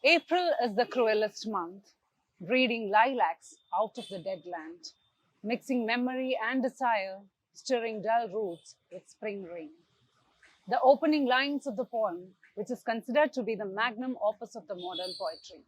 April is the cruelest month, breeding lilacs out of the dead land, mixing memory and desire, stirring dull roots with spring rain. The opening lines of the poem, which is considered to be the magnum opus of the modern poetry.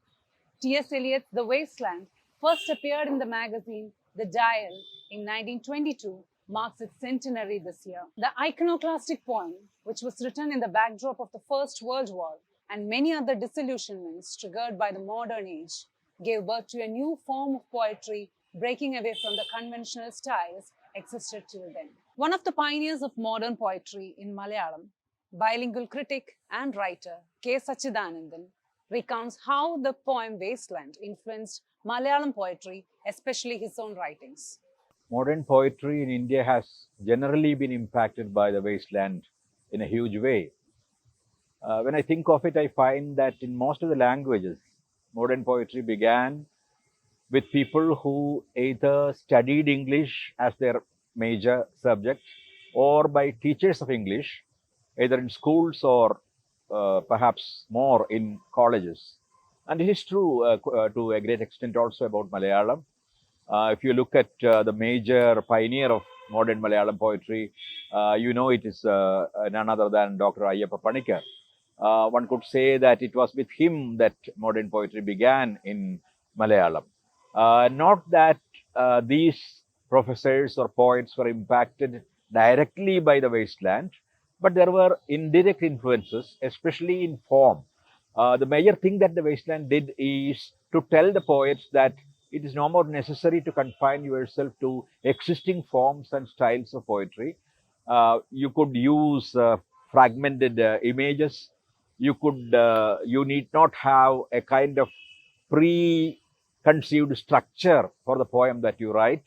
T.S. Eliot's The Waste Land first appeared in the magazine The Dial in 1922, marks its centenary this year. The iconoclastic poem, which was written in the backdrop of the First World War and many other disillusionments triggered by the modern age, gave birth to a new form of poetry breaking away from the conventional styles existed till then. One of the pioneers of modern poetry in Malayalam, bilingual critic and writer K Satchidanandan, recounts how the poem Wasteland influenced Malayalam poetry, especially his own writings. Modern poetry in India has generally been impacted by the wasteland in a huge way. When I think of it, I find that in most of the languages, modern poetry began with people who either studied English as their major subject or by teachers of English, either in schools or perhaps more in colleges. And it is true to a great extent also about Malayalam. If you look at the major pioneer of modern Malayalam poetry, you know it is none other than Dr. Ayyappa Panikar. One could say that it was with him that modern poetry began in Malayalam. Not that these professors or poets were impacted directly by the wasteland, but there were indirect influences, especially in form. The major thing that the wasteland did is to tell the poets that it is no more necessary to confine yourself to existing forms and styles of poetry. You could use fragmented images. You need not have a kind of preconceived structure for the poem that you write.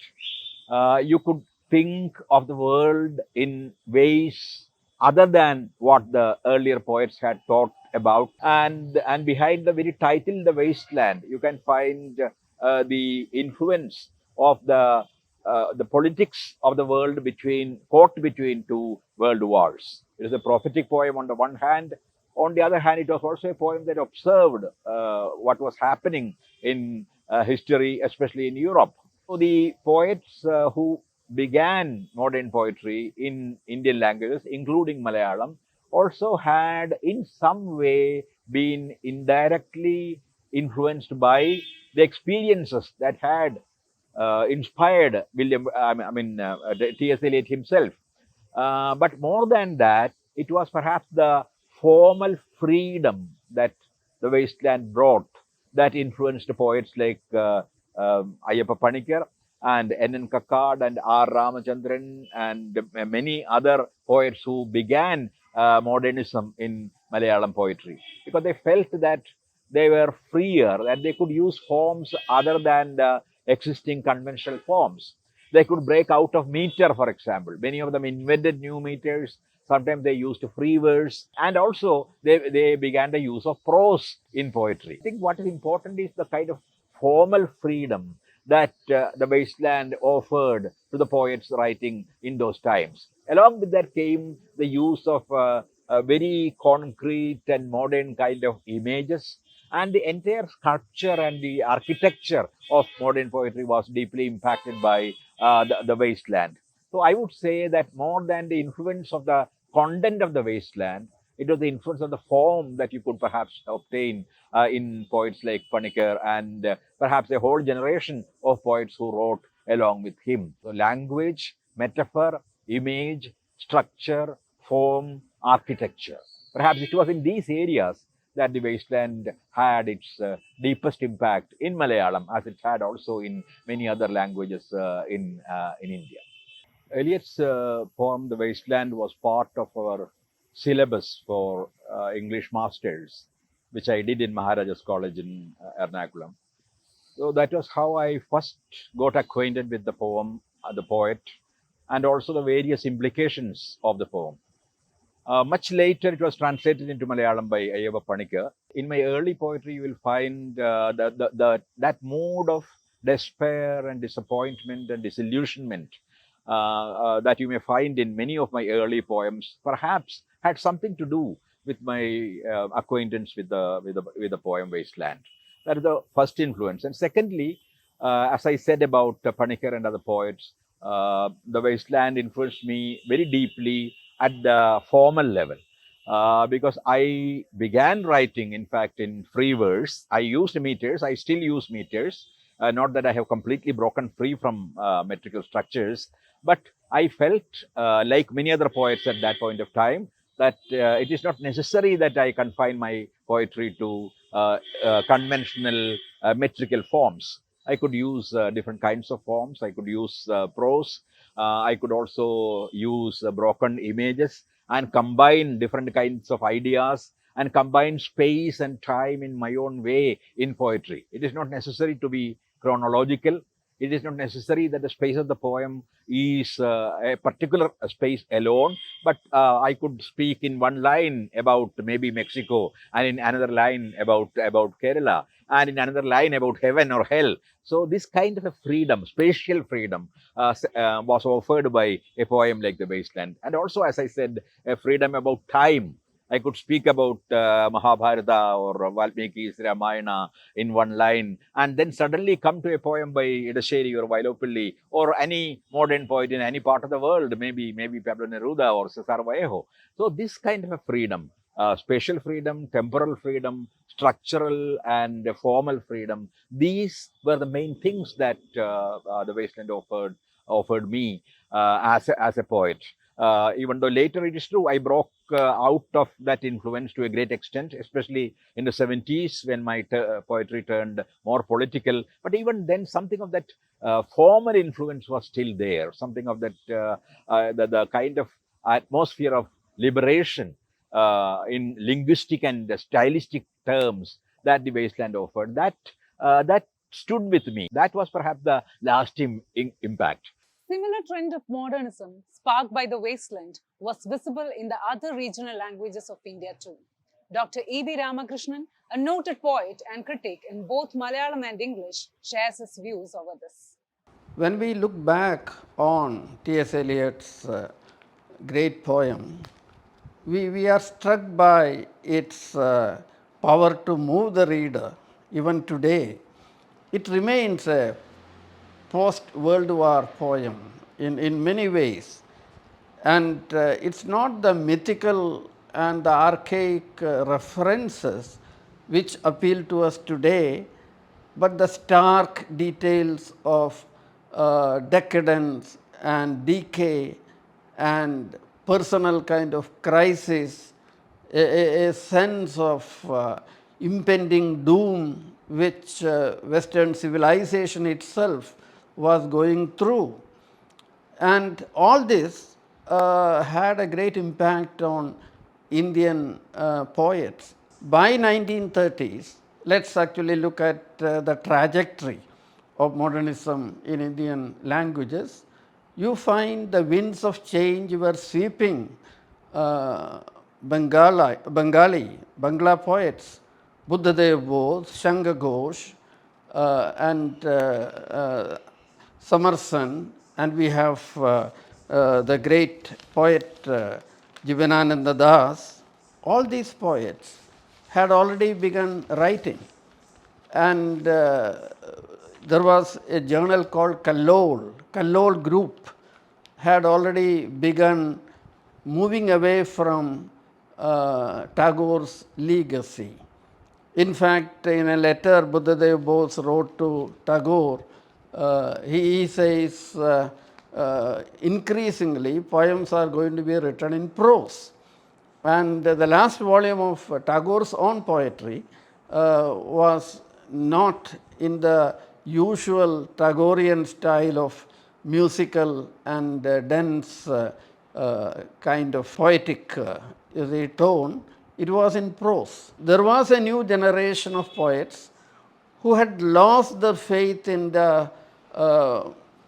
You could think of the world in ways other than what the earlier poets had thought about. And behind the very title, The Wasteland, you can find the influence of the politics of the world caught between two world wars. It is a prophetic poem on the one hand. On the other hand, it was also a poem that observed what was happening in history, especially in Europe. So the poets who began modern poetry in Indian languages, including Malayalam, also had in some way been indirectly influenced by the experiences that had inspired T.S. Eliot himself. But more than that, it was perhaps the formal freedom that the wasteland brought that influenced poets like Ayyappa Panikar and N.N. Kakkad and R. Ramachandran and many other poets who began modernism in Malayalam poetry, because they felt that they were freer, that they could use forms other than the existing conventional forms. They could break out of meter, for example. Many of them invented new meters. Sometimes they used free verse, and also they began the use of prose in poetry. I think what is important is the kind of formal freedom that the wasteland offered to the poets writing in those times. Along with that came the use of very concrete and modern kind of images, and the entire sculpture and the architecture of modern poetry was deeply impacted by the wasteland. So I would say that more than the influence of the content of the wasteland, it was the influence of the form that you could perhaps obtain in poets like Panikar and perhaps a whole generation of poets who wrote along with him. So language, metaphor, image, structure, form, architecture. Perhaps it was in these areas that the wasteland had its deepest impact in Malayalam, as it had also in many other languages in India. Eliot's poem "The Wasteland" was part of our syllabus for English masters, which I did in Maharaja's College in Ernakulam. So that was how I first got acquainted with the poem, the poet, and also the various implications of the poem. Much later, it was translated into Malayalam by Ayyappa Panikar. In my early poetry, you will find that mood of despair and disappointment and disillusionment that you may find in many of my early poems, perhaps had something to do with my acquaintance with the poem Wasteland. That is the first influence. And secondly, as I said about Panikkar and other poets, the Wasteland influenced me very deeply at the formal level. Because I began writing, in fact, in free verse. I used meters, I still use meters. Not that I have completely broken free from metrical structures, but I felt, like many other poets at that point of time, that it is not necessary that I confine my poetry to conventional metrical forms. I could use different kinds of forms. I could use prose. I could also use broken images and combine different kinds of ideas and combine space and time in my own way in poetry. It is not necessary to be chronological. It is not necessary that the space of the poem is a particular space alone, but I could speak in one line about maybe Mexico, and in another line about Kerala, and in another line about heaven or hell. So this kind of a freedom, spatial freedom, was offered by a poem like The Wasteland. And also, as I said, a freedom about time. I could speak about Mahabharata or Valmiki's Ramayana in one line, and then suddenly come to a poem by Idasheri or Vailopilli or any modern poet in any part of the world, maybe Pablo Neruda or Cesar Vallejo. So this kind of a freedom, spatial freedom, temporal freedom, structural and formal freedom, these were the main things that the Wasteland offered me as a poet. Even though later it is true, I broke out of that influence to a great extent, especially in the 70s when my poetry turned more political. But even then, something of that former influence was still there, something of that, the kind of atmosphere of liberation in linguistic and stylistic terms that the Wasteland offered. That stood with me. That was perhaps the lasting impact. Similar trend of modernism sparked by the wasteland was visible in the other regional languages of India too. Dr. E.B. Ramakrishnan, a noted poet and critic in both Malayalam and English, shares his views over this. When we look back on T.S. Eliot's great poem, we are struck by its power to move the reader even today. It remains a post-World War poem in many ways. And it's not the mythical and the archaic references which appeal to us today, but the stark details of decadence and decay and personal kind of crisis, a sense of impending doom which Western civilization itself was going through. And all this had a great impact on Indian poets. By 1930s, let's actually look at the trajectory of modernism in Indian languages. You find the winds of change were sweeping Bangla poets, Buddhadev Bose, Shanga Ghosh, and Samarsan, and we have the great poet Jivanananda Das. All these poets had already begun writing, and there was a journal called Kallol Group had already begun moving away from Tagore's legacy. In fact, in a letter Buddhadev Bose wrote to Tagore, he says increasingly poems are going to be written in prose. And the last volume of Tagore's own poetry was not in the usual Tagorean style of musical and dense kind of poetic tone. It was in prose. There was a new generation of poets who had lost their faith in the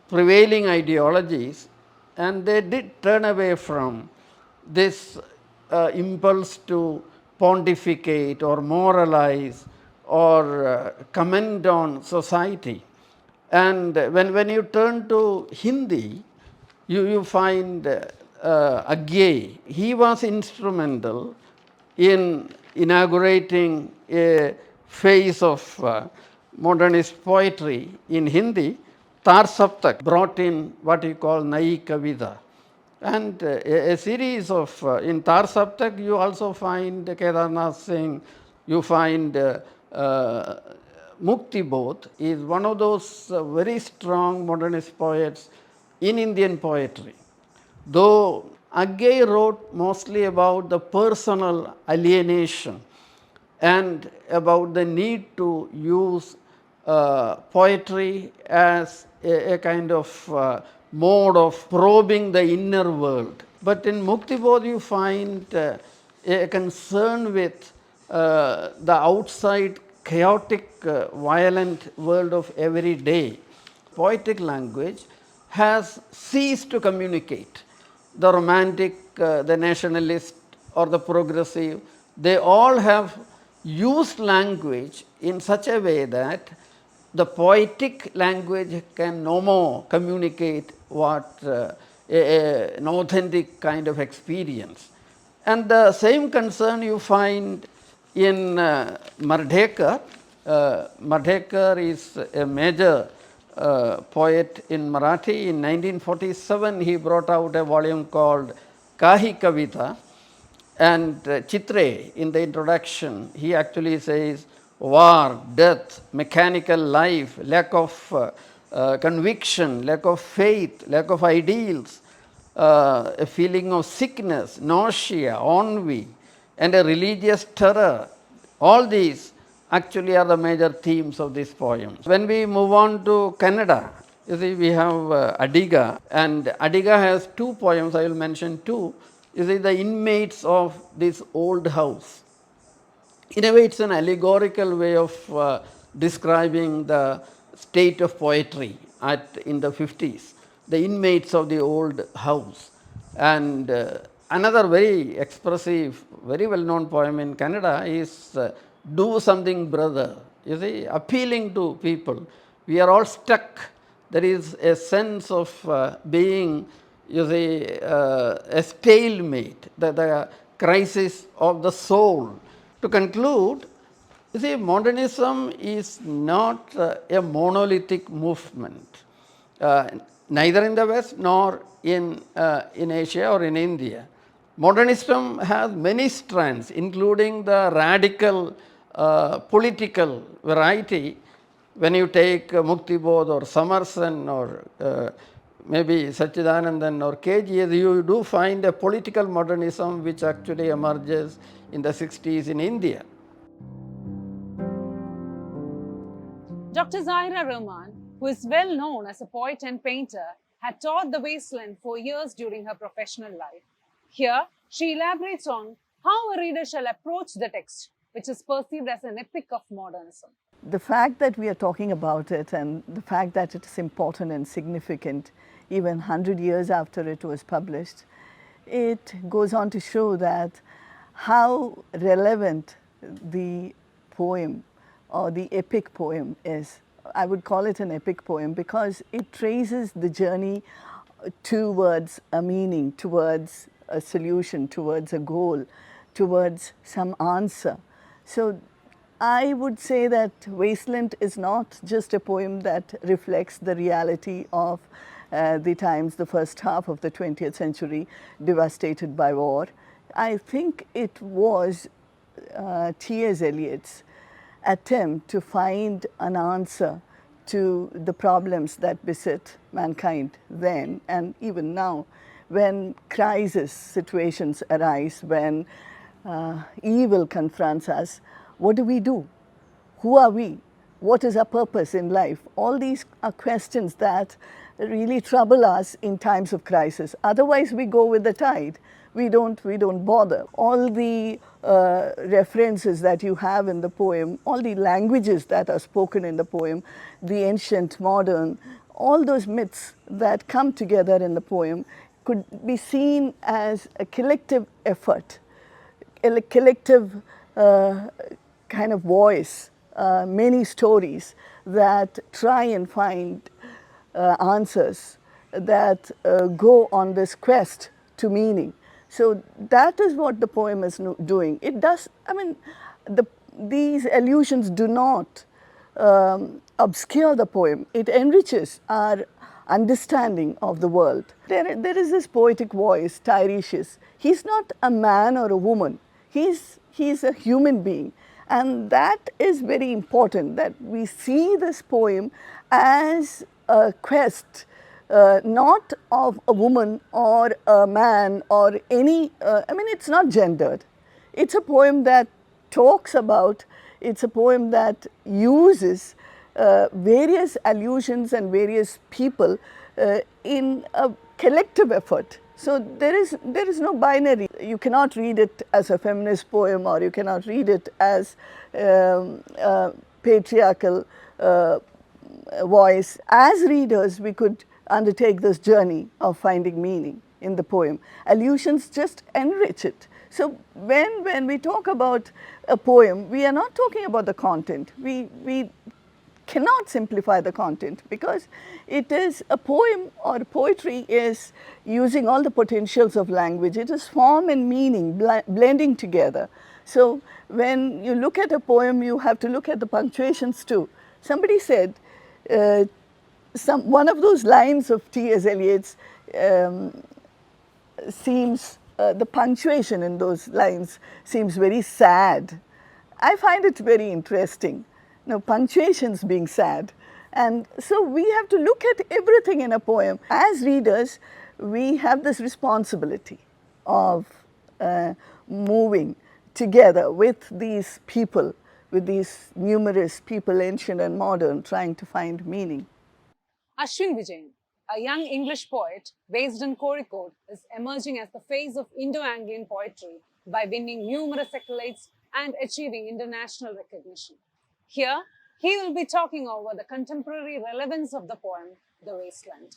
prevailing ideologies, and they did turn away from this impulse to pontificate or moralize or comment on society. And when you turn to Hindi, you find Agyey. He was instrumental in inaugurating a phase of modernist poetry in Hindi, Tar Saptak brought in what you call Nai Kavita. And a series of, in Tar Saptak, you also find Kedarnath Singh, you find Mukti Bodh is one of those very strong modernist poets in Indian poetry. Though Agge wrote mostly about the personal alienation and about the need to use poetry as a kind of mode of probing the inner world. But in Muktibodh you find a concern with the outside chaotic, violent world of every day. Poetic language has ceased to communicate. The romantic, the nationalist, or the progressive, they all have used language in such a way that the poetic language can no more communicate what an authentic kind of experience. And the same concern you find in Mardekar. Mardekar is a major poet in Marathi. In 1947, he brought out a volume called Kahi Kavita. And Chitre, in the introduction, he actually says, war, death, mechanical life, lack of conviction, lack of faith, lack of ideals, a feeling of sickness, nausea, ennui, and a religious terror. All these actually are the major themes of this poem. When we move on to Kannada, you see, we have Adiga, and Adiga has two poems, I will mention two. You see, the inmates of this old house. In a way, it's an allegorical way of describing the state of poetry in the 50s, the inmates of the old house. And another very expressive, very well known poem in Kannada is Do Something Brother. You see, appealing to people. We are all stuck. There is a sense of being, you see, a stalemate, the crisis of the soul. To conclude, you see, modernism is not a monolithic movement, neither in the West nor in Asia or in India. Modernism has many strands, including the radical political variety. When you take Muktibodh or Samarsan or maybe Satchidanandan or KGS, you do find a political modernism which actually emerges in the 60s in India. Dr. Zahira Rahman, who is well known as a poet and painter, had taught the wasteland for years during her professional life. Here, she elaborates on how a reader shall approach the text, which is perceived as an epic of modernism. The fact that we are talking about it and the fact that it is important and significant, even 100 years after it was published, it goes on to show that how relevant the poem or the epic poem is. I would call it an epic poem because it traces the journey towards a meaning, towards a solution, towards a goal, towards some answer. So I would say that Wasteland is not just a poem that reflects the reality of the times, the first half of the 20th century, devastated by war. I think it was T.S. Eliot's attempt to find an answer to the problems that beset mankind then and even now, when crisis situations arise, when evil confronts us. What do we do? Who are we? What is our purpose in life? All these are questions that really trouble us in times of crisis. Otherwise, we go with the tide. We don't bother. All the references that you have in the poem, all the languages that are spoken in the poem, the ancient, modern, all those myths that come together in the poem could be seen as a collective effort, a collective kind of voice, many stories that try and find answers, that go on this quest to meaning. So that is what the poem is doing. It does, I mean, these allusions do not obscure the poem. It enriches our understanding of the world. There is this poetic voice, Tiresias. He's not a man or a woman. He's a human being. And that is very important, that we see this poem as a quest, not of a woman or a man or any, I mean, it's not gendered. It's a poem that talks about, it's a poem that uses various allusions and various people in a collective effort. So there is no binary. You cannot read it as a feminist poem, or you cannot read it as patriarchal voice. As readers, we could undertake this journey of finding meaning in the poem. Allusions just enrich it. So when we talk about a poem, we are not talking about the content. We cannot simplify the content, because it is a poem, or poetry is using all the potentials of language. It is form and meaning blending together. So when you look at a poem, you have to look at the punctuations too. Somebody said, one of those lines of T.S. Eliot's seems, the punctuation in those lines seems very sad. I find it very interesting. Punctuations being sad. And so we have to look at everything in a poem. As readers, we have this responsibility of moving together with these people, with these numerous people, ancient and modern, trying to find meaning. Aswin Vijayan, a young English poet based in Kozhikode, is emerging as the face of Indo-Anglian poetry by winning numerous accolades and achieving international recognition. Here, he will be talking over the contemporary relevance of the poem, The Waste Land.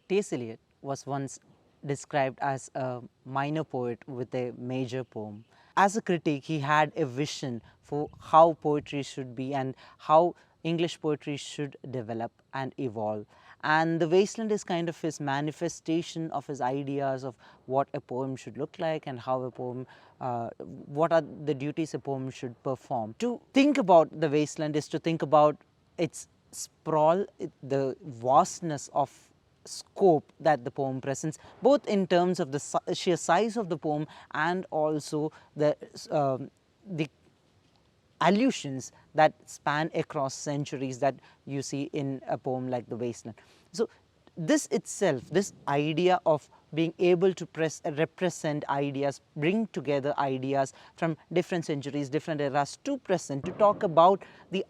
T.S. Eliot was once described as a minor poet with a major poem. As a critic, he had a vision for how poetry should be and how English poetry should develop and evolve. And The Wasteland is kind of his manifestation of his ideas of what a poem should look like and how a poem, what are the duties a poem should perform. To think about The Wasteland is to think about its sprawl, the vastness of scope that the poem presents, both in terms of the sheer size of the poem and also the allusions that span across centuries that you see in a poem like The Wasteland. So this itself, this idea of being able to represent ideas, bring together ideas from different centuries, different eras to present, to talk about the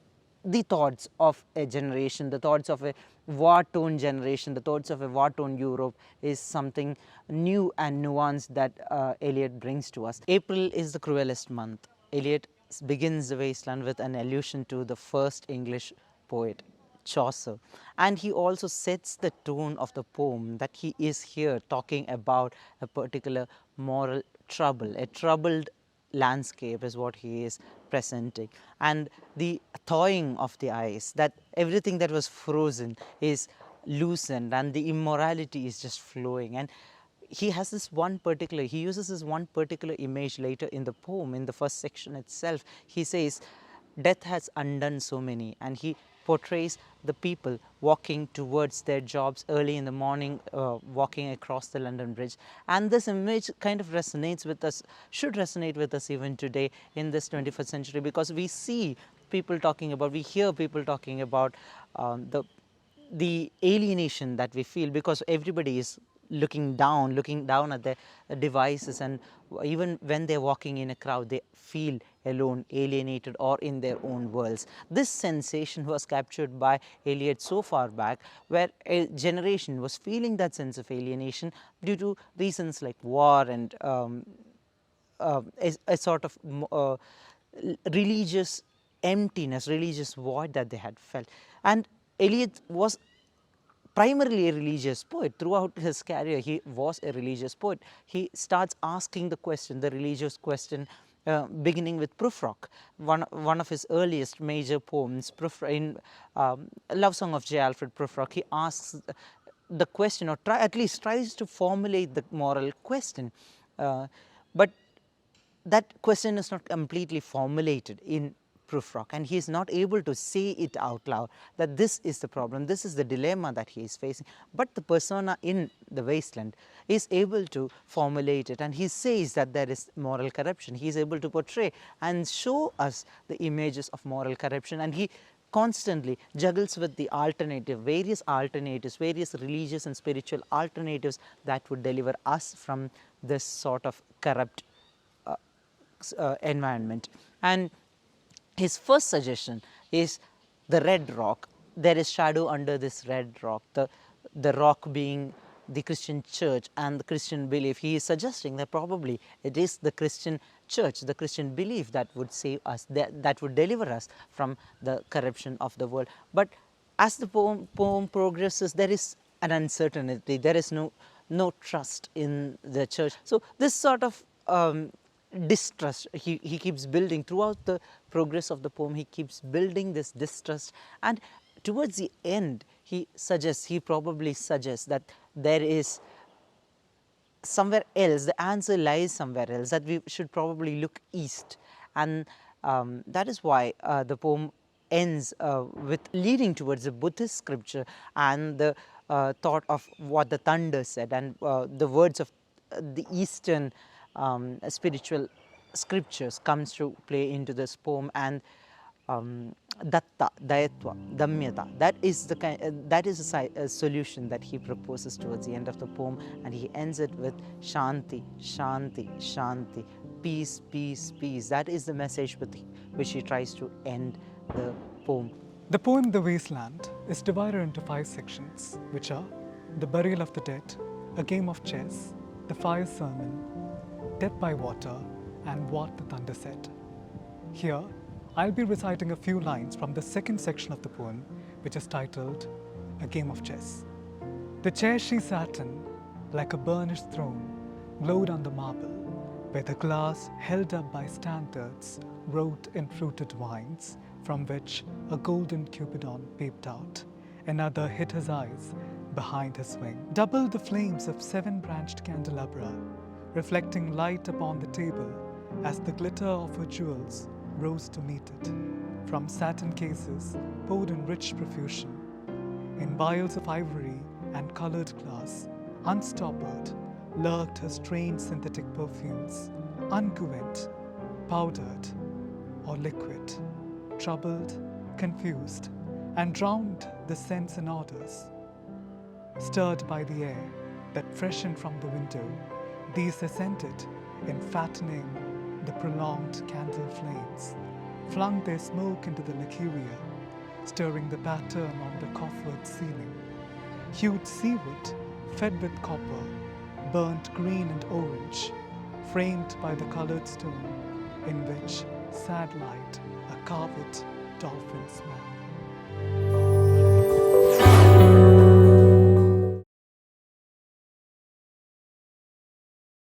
thoughts of a generation, the thoughts of a war-torn generation, the thoughts of a war-torn Europe, is something new and nuanced that Eliot brings to us. April is the cruelest month. Eliot begins The Wasteland with an allusion to the first English poet, Chaucer, and he also sets the tone of the poem that he is here talking about a particular moral trouble, a troubled landscape is what he is presenting, and the thawing of the ice, that everything that was frozen is loosened and the immorality is just flowing. And he has this one particular, he uses this one particular image later in the poem, in the first section itself. He says, death has undone so many, and he portrays the people walking towards their jobs early in the morning, walking across the London Bridge. And this image kind of resonates with us, should resonate with us even today in this 21st century, because we see people talking about, we hear people talking about the alienation that we feel, because everybody is looking down at their devices, and even when they're walking in a crowd, they feel alone, alienated, or in their own worlds. This sensation was captured by Eliot so far back, where a generation was feeling that sense of alienation due to reasons like war and a sort of religious emptiness, religious void that they had felt. And Eliot was primarily a religious poet. Throughout his career, he was a religious poet. He starts asking the question, the religious question, beginning with Prufrock, one of his earliest major poems, in Love Song of J. Alfred Prufrock. He asks the question, or at least tries to formulate the moral question. But that question is not completely formulated in Prufrock, and he is not able to say it out loud that this is the problem, this is the dilemma that he is facing. But the persona in The Wasteland is able to formulate it, and he says that there is moral corruption. He is able to portray and show us the images of moral corruption, and he constantly juggles with the various alternatives, various religious and spiritual alternatives that would deliver us from this sort of corrupt environment. And his first suggestion is the red rock. There is shadow under this red rock, the rock being the Christian church and the Christian belief. He is suggesting that probably it is the Christian church, the Christian belief that would save us, that would deliver us from the corruption of the world. But as the poem progresses, there is an uncertainty, there is no trust in the church. So this sort of distrust he keeps building throughout the progress of the poem. He keeps building this distrust, and towards the end he probably suggests that there is somewhere else, the answer lies somewhere else, that we should probably look east. And that is why the poem ends with leading towards the Buddhist scripture and the thought of what the thunder said, and the words of the Eastern spiritual scriptures comes to play into this poem. And datta, dayatva, damyata, that is a solution that he proposes towards the end of the poem, and he ends it with shanti, shanti, shanti, peace, peace, peace. That is the message with which he tries to end the poem. The poem The Wasteland is divided into 5 sections, which are the burial of the dead, a game of chess, the fire sermon, death by water, and what the thunder said. Here, I'll be reciting a few lines from the second section of the poem, which is titled A Game of Chess. The chair she sat in, like a burnished throne, glowed on the marble, where the glass held up by standards wrote in fruited wines, from which a golden Cupidon peeped out. Another hid his eyes behind his wing. Doubled the flames of 7-branched candelabra, reflecting light upon the table as the glitter of her jewels rose to meet it. From satin cases poured in rich profusion, in vials of ivory and colored glass, unstoppered, lurked her strange synthetic perfumes, unguent, powdered, or liquid, troubled, confused, and drowned the scents and odors. Stirred by the air that freshened from the window, these ascended in fattening the prolonged candle flames, flung their smoke into the licuria, stirring the pattern on the coffered ceiling. Hued seawood, fed with copper, burnt green and orange, framed by the colored stone, in which sad light a carved dolphin swam.